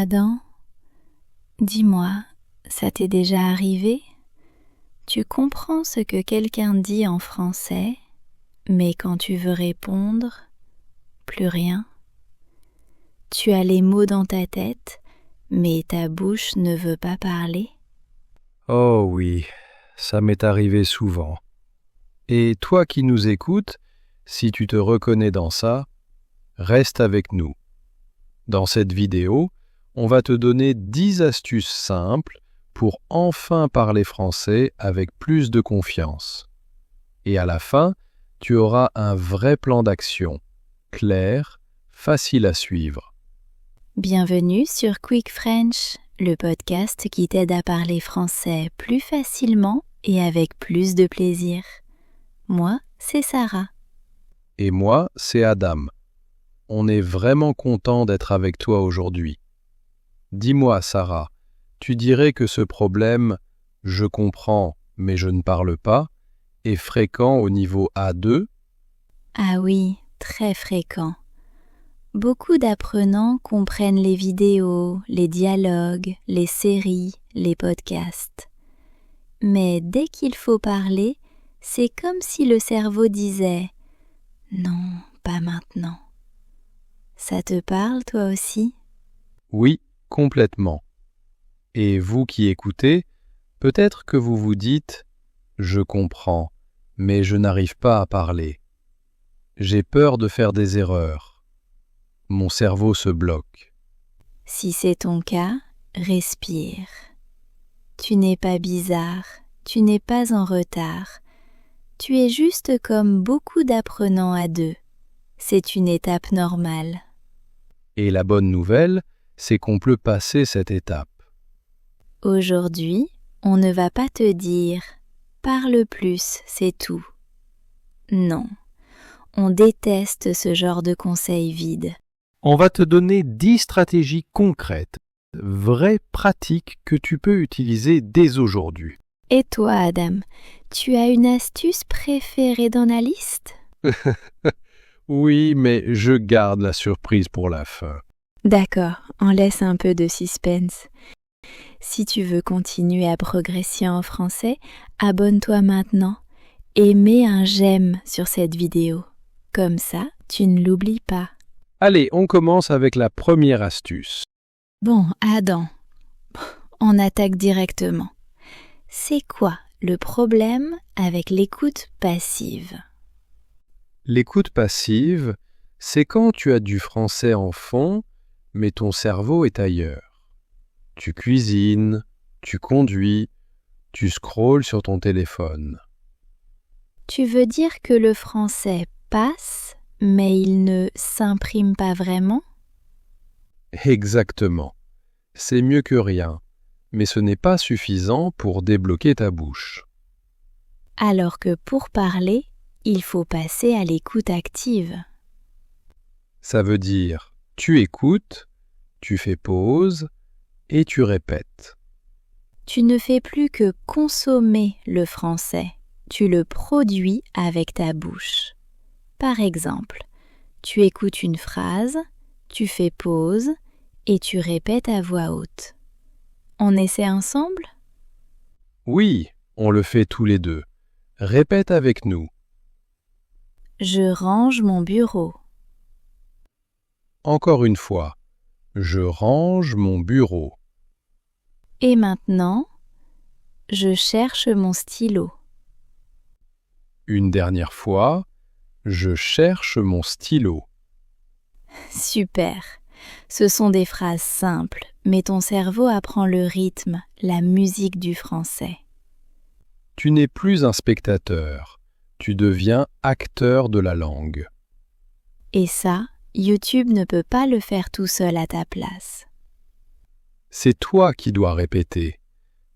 Adam, dis-moi, ça t'est déjà arrivé? Tu comprends ce que quelqu'un dit en français, mais quand tu veux répondre, plus rien. Tu as les mots dans ta tête, mais ta bouche ne veut pas parler. Oh oui, ça m'est arrivé souvent. Et toi qui nous écoutes, si tu te reconnais dans ça, reste avec nous. Dans cette vidéo, on va te donner 10 astuces simples pour enfin parler français avec plus de confiance. Et à la fin, tu auras un vrai plan d'action, clair, facile à suivre. Bienvenue sur Quick French, le podcast qui t'aide à parler français plus facilement et avec plus de plaisir. Moi, c'est Sarah. Et moi, c'est Adam. On est vraiment content d'être avec toi aujourd'hui. Dis-moi, Sarah, tu dirais que ce problème « je comprends, mais je ne parle pas » est fréquent au niveau A2 ? Ah oui, très fréquent. Beaucoup d'apprenants comprennent les vidéos, les dialogues, les séries, les podcasts. Mais dès qu'il faut parler, c'est comme si le cerveau disait « Non, pas maintenant ». Ça te parle toi aussi ? Oui, complètement. Et vous qui écoutez, peut-être que vous vous dites « je comprends, mais je n'arrive pas à parler. J'ai peur de faire des erreurs. Mon cerveau se bloque. » Si c'est ton cas, respire. Tu n'es pas bizarre, tu n'es pas en retard. Tu es juste comme beaucoup d'apprenants à deux. C'est une étape normale. Et la bonne nouvelle, c'est qu'on peut passer cette étape. Aujourd'hui, on ne va pas te dire « parle plus, c'est tout ». Non, on déteste ce genre de conseils vides. On va te donner 10 stratégies concrètes, vraies, pratiques que tu peux utiliser dès aujourd'hui. Et toi, Adam, tu as une astuce préférée dans la liste ? Oui, mais je garde la surprise pour la fin. D'accord, on laisse un peu de suspense. Si tu veux continuer à progresser en français, abonne-toi maintenant et mets un j'aime sur cette vidéo. Comme ça, tu ne l'oublies pas. Allez, on commence avec la première astuce. Bon, Adam, on attaque directement. C'est quoi le problème avec l'écoute passive ? L'écoute passive, c'est quand tu as du français en fond, mais ton cerveau est ailleurs. Tu cuisines, tu conduis, tu scrolles sur ton téléphone. Tu veux dire que le français passe, mais il ne s'imprime pas vraiment ? Exactement. C'est mieux que rien, mais ce n'est pas suffisant pour débloquer ta bouche. Alors que pour parler, il faut passer à l'écoute active. Ça veut dire tu écoutes, tu fais pause et tu répètes. Tu ne fais plus que consommer le français, tu le produis avec ta bouche. Par exemple, tu écoutes une phrase, tu fais pause et tu répètes à voix haute. On essaie ensemble ? Oui, on le fait tous les deux. Répète avec nous. Je range mon bureau. Encore une fois, je range mon bureau. Et maintenant, je cherche mon stylo. Une dernière fois, je cherche mon stylo. Super. Ce sont des phrases simples, mais ton cerveau apprend le rythme, la musique du français. Tu n'es plus un spectateur, tu deviens acteur de la langue. Et ça, YouTube ne peut pas le faire tout seul à ta place. C'est toi qui dois répéter,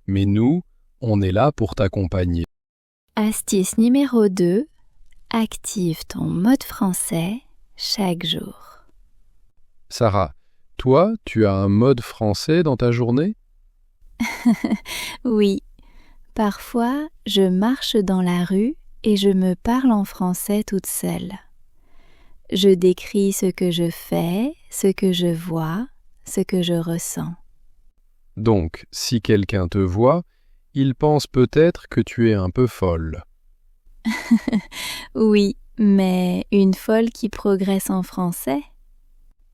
mais nous, on est là pour t'accompagner. Astuce numéro 2, active ton mode français chaque jour. Sarah, toi, tu as un mode français dans ta journée ? Oui, parfois je marche dans la rue et je me parle en français toute seule. Je décris ce que je fais, ce que je vois, ce que je ressens. Donc, si quelqu'un te voit, il pense peut-être que tu es un peu folle. Oui, mais une folle qui progresse en français?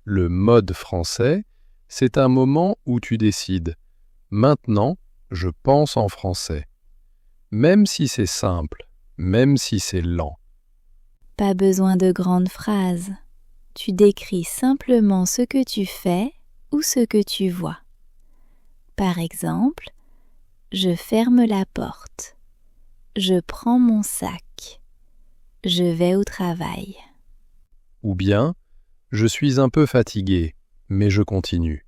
Le mode français, c'est un moment où tu décides. Maintenant, je pense en français. Même si c'est simple, même si c'est lent. Pas besoin de grandes phrases. Tu décris simplement ce que tu fais ou ce que tu vois. Par exemple, je ferme la porte. Je prends mon sac. Je vais au travail. Ou bien, je suis un peu fatigué, mais je continue.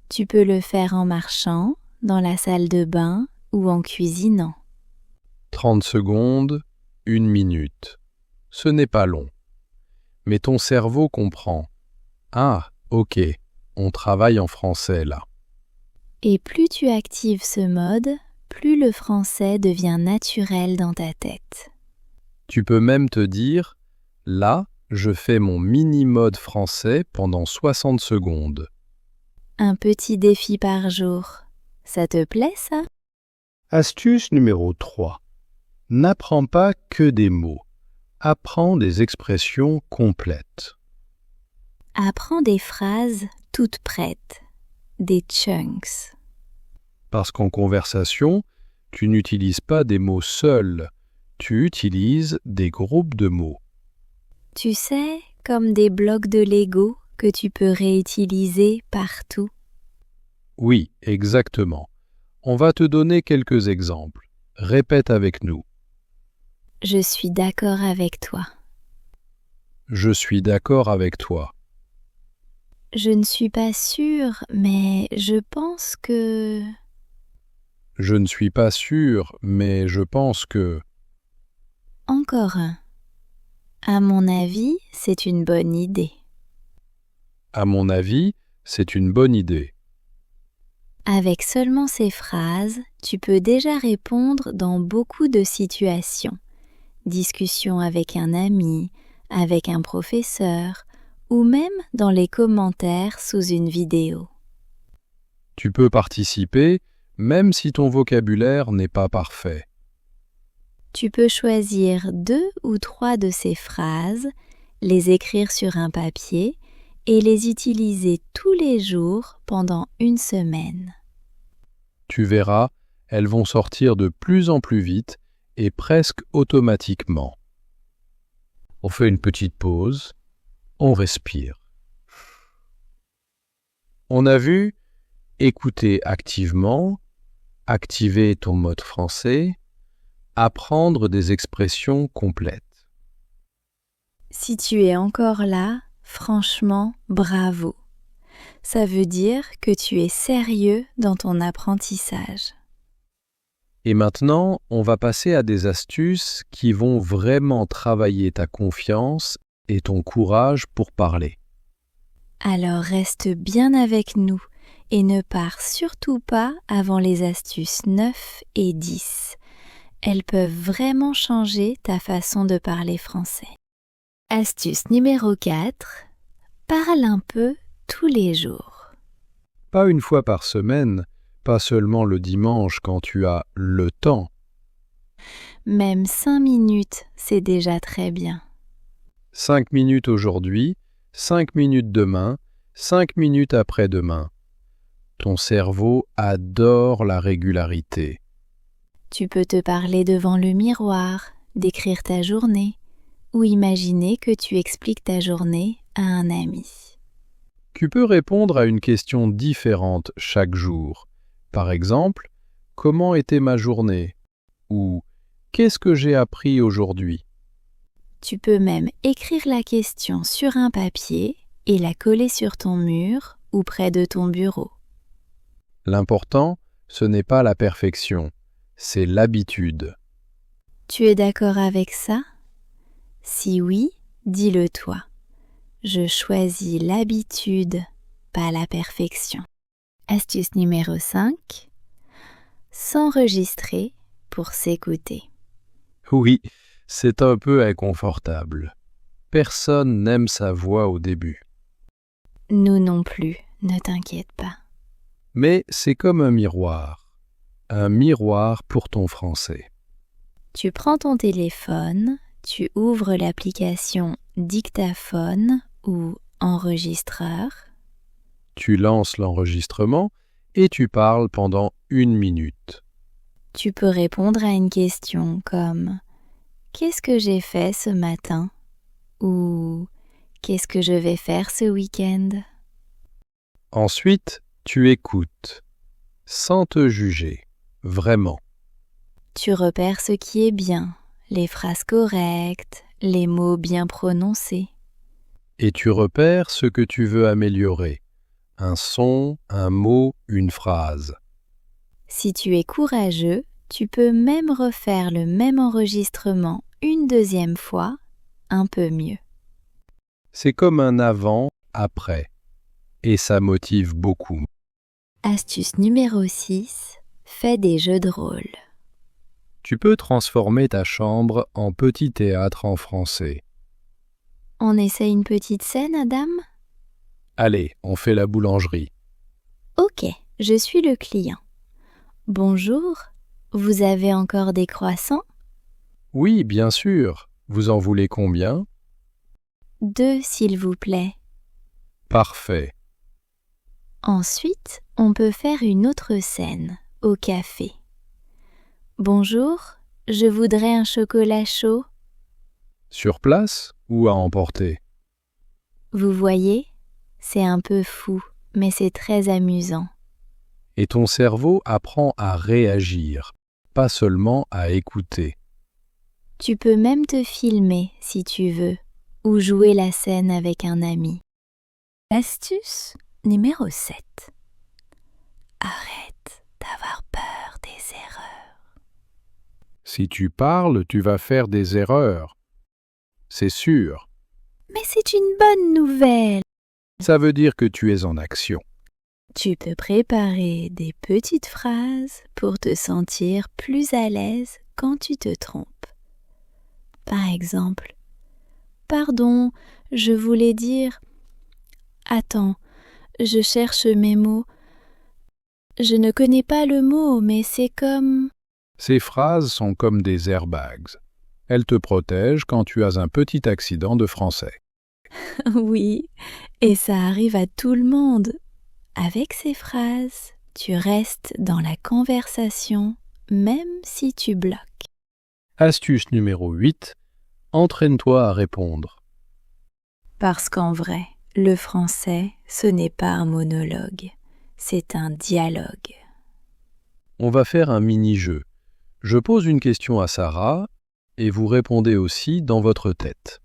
Tu peux le faire en marchant, dans la salle de bain ou en cuisinant. 30 secondes, 1 minute. Ce n'est pas long. Mais ton cerveau comprend. Ah, ok, on travaille en français là. Et plus tu actives ce mode, plus le français devient naturel dans ta tête. Tu peux même te dire, là, je fais mon mini-mode français pendant 60 secondes. Un petit défi par jour. Ça te plaît ça? Astuce numéro 3. N'apprends pas que des mots. Apprends des expressions complètes. Apprends des phrases toutes prêtes, des chunks. Parce qu'en conversation, tu n'utilises pas des mots seuls, tu utilises des groupes de mots. Tu sais, comme des blocs de Lego que tu peux réutiliser partout. Oui, exactement. On va te donner quelques exemples. Répète avec nous. Je suis d'accord avec toi. Je suis d'accord avec toi. Je ne suis pas sûre, mais je pense que... Je ne suis pas sûr, mais je pense que... Encore un. À mon avis, c'est une bonne idée. À mon avis, c'est une bonne idée. Avec seulement ces phrases, tu peux déjà répondre dans beaucoup de situations. Discussion avec un ami, avec un professeur, ou même dans les commentaires sous une vidéo. Tu peux participer, même si ton vocabulaire n'est pas parfait. Tu peux choisir 2 ou 3 de ces phrases, les écrire sur un papier et les utiliser tous les jours pendant 1 semaine. Tu verras, elles vont sortir de plus en plus vite et presque automatiquement. On fait une petite pause, on respire. On a vu écouter activement, activer ton mode français, apprendre des expressions complètes. Si tu es encore là, franchement, bravo. Ça veut dire que tu es sérieux dans ton apprentissage. Et maintenant, on va passer à des astuces qui vont vraiment travailler ta confiance et ton courage pour parler. Alors reste bien avec nous et ne pars surtout pas avant les astuces 9 et 10. Elles peuvent vraiment changer ta façon de parler français. Astuce numéro 4. Parle un peu tous les jours. Pas une fois par semaine, pas seulement le dimanche quand tu as le temps. Même 5 minutes, c'est déjà très bien. 5 minutes aujourd'hui, 5 minutes demain, 5 minutes après-demain. Ton cerveau adore la régularité. Tu peux te parler devant le miroir, décrire ta journée, ou imaginer que tu expliques ta journée à un ami. Tu peux répondre à une question différente chaque jour. Par exemple, comment était ma journée? Ou qu'est-ce que j'ai appris aujourd'hui? Tu peux même écrire la question sur un papier et la coller sur ton mur ou près de ton bureau. L'important, ce n'est pas la perfection, c'est l'habitude. Tu es d'accord avec ça? Si oui, dis-le toi. Je choisis l'habitude, pas la perfection. Astuce numéro 5. S'enregistrer pour s'écouter. Oui, c'est un peu inconfortable. Personne n'aime sa voix au début. Nous non plus, ne t'inquiète pas. Mais c'est comme un miroir pour ton français. Tu prends ton téléphone, tu ouvres l'application dictaphone ou enregistreur. Tu lances l'enregistrement et tu parles pendant 1 minute. Tu peux répondre à une question comme « Qu'est-ce que j'ai fait ce matin ?» ou « Qu'est-ce que je vais faire ce week-end ?» Ensuite, tu écoutes, sans te juger, vraiment. Tu repères ce qui est bien, les phrases correctes, les mots bien prononcés. Et tu repères ce que tu veux améliorer. Un son, un mot, une phrase. Si tu es courageux, tu peux même refaire le même enregistrement une deuxième fois, un peu mieux. C'est comme un avant-après. Et ça motive beaucoup. Astuce numéro 6, fais des jeux de rôle. Tu peux transformer ta chambre en petit théâtre en français. On essaie une petite scène, Adam ? Allez, on fait la boulangerie. Ok, je suis le client. Bonjour, vous avez encore des croissants ? Oui, bien sûr. Vous en voulez combien ? 2, s'il vous plaît. Parfait. Ensuite, on peut faire une autre scène, au café. Bonjour, je voudrais un chocolat chaud. Sur place ou à emporter ? Vous voyez, c'est un peu fou, mais c'est très amusant. Et ton cerveau apprend à réagir, pas seulement à écouter. Tu peux même te filmer si tu veux, ou jouer la scène avec un ami. Astuce numéro 7. Arrête d'avoir peur des erreurs. Si tu parles, tu vas faire des erreurs. C'est sûr. Mais c'est une bonne nouvelle. Ça veut dire que tu es en action. Tu peux préparer des petites phrases pour te sentir plus à l'aise quand tu te trompes. Par exemple, « Pardon, je voulais dire… » Attends, je cherche mes mots. Je ne connais pas le mot, mais c'est comme… Ces phrases sont comme des airbags. Elles te protègent quand tu as un petit accident de français. Oui, et ça arrive à tout le monde. Avec ces phrases, tu restes dans la conversation, même si tu bloques. Astuce numéro 8. Entraîne-toi à répondre. Parce qu'en vrai, le français, ce n'est pas un monologue, c'est un dialogue. On va faire un mini-jeu. Je pose une question à Sarah et vous répondez aussi dans votre tête.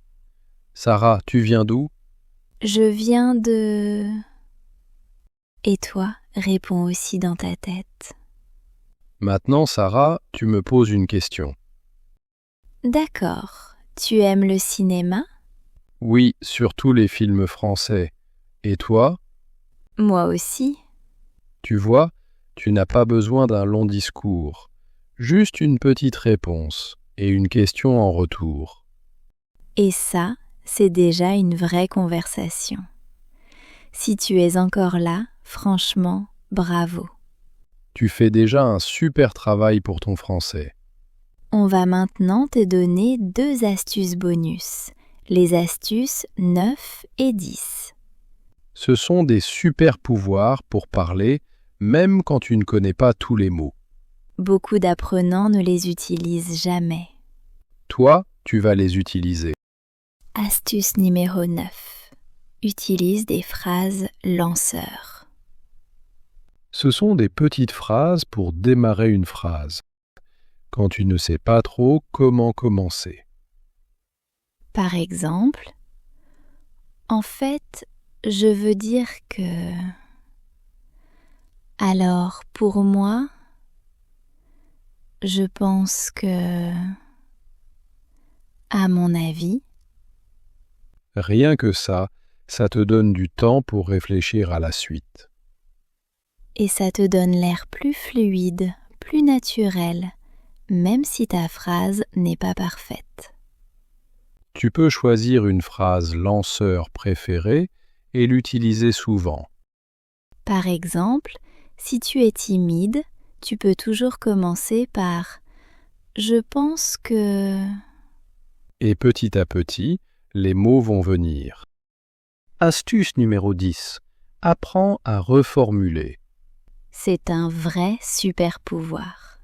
Sarah, tu viens d'où ? Je viens de… Et toi, réponds aussi dans ta tête. Maintenant, Sarah, tu me poses une question. D'accord. Tu aimes le cinéma ? Oui, surtout les films français. Et toi ? Moi aussi. Tu vois, tu n'as pas besoin d'un long discours. Juste une petite réponse et une question en retour. Et ça, c'est déjà une vraie conversation. Si tu es encore là, franchement, bravo. Tu fais déjà un super travail pour ton français. On va maintenant te donner 2 astuces bonus, les astuces 9 et 10. Ce sont des super pouvoirs pour parler, même quand tu ne connais pas tous les mots. Beaucoup d'apprenants ne les utilisent jamais. Toi, tu vas les utiliser. Astuce numéro 9. Utilise des phrases lanceurs. Ce sont des petites phrases pour démarrer une phrase, quand tu ne sais pas trop comment commencer. Par exemple, en fait, je veux dire que… Alors, pour moi, je pense que… À mon avis… Rien que ça te donne du temps pour réfléchir à la suite. Et ça te donne l'air plus fluide, plus naturel, même si ta phrase n'est pas parfaite. Tu peux choisir une phrase lanceur préférée et l'utiliser souvent. Par exemple, si tu es timide, tu peux toujours commencer par « Je pense que… » Et petit à petit, les mots vont venir. Astuce numéro 10. Apprends à reformuler. C'est un vrai super pouvoir.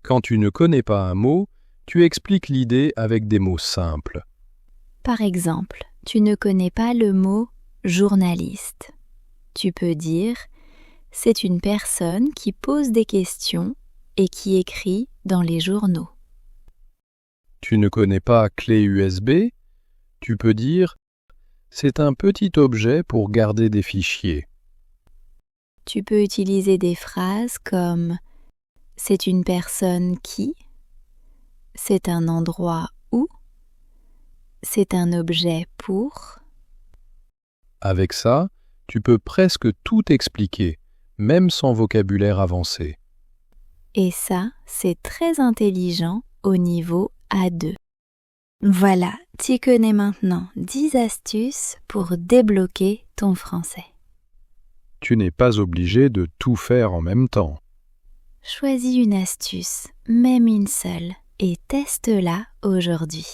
Quand tu ne connais pas un mot, tu expliques l'idée avec des mots simples. Par exemple, tu ne connais pas le mot « journaliste ». Tu peux dire « C'est une personne qui pose des questions et qui écrit dans les journaux ». Tu ne connais pas clé USB? Tu peux dire « C'est un petit objet pour garder des fichiers ». Tu peux utiliser des phrases comme « C'est une personne qui », « C'est un endroit où », « C'est un objet pour ». Avec ça, tu peux presque tout expliquer, même sans vocabulaire avancé. Et ça, c'est très intelligent au niveau A2. Voilà, tu connais maintenant 10 astuces pour débloquer ton français. Tu n'es pas obligé de tout faire en même temps. Choisis une astuce, même une seule, et teste-la aujourd'hui.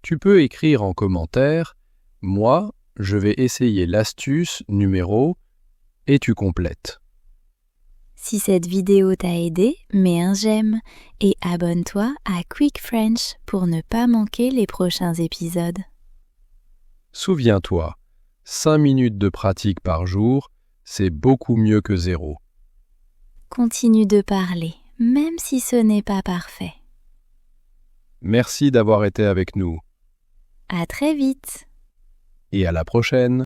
Tu peux écrire en commentaire « Moi, je vais essayer l'astuce numéro… » et tu complètes. Si cette vidéo t'a aidé, mets un j'aime et abonne-toi à Quick French pour ne pas manquer les prochains épisodes. Souviens-toi, 5 minutes de pratique par jour, c'est beaucoup mieux que 0. Continue de parler, même si ce n'est pas parfait. Merci d'avoir été avec nous. À très vite! Et à la prochaine!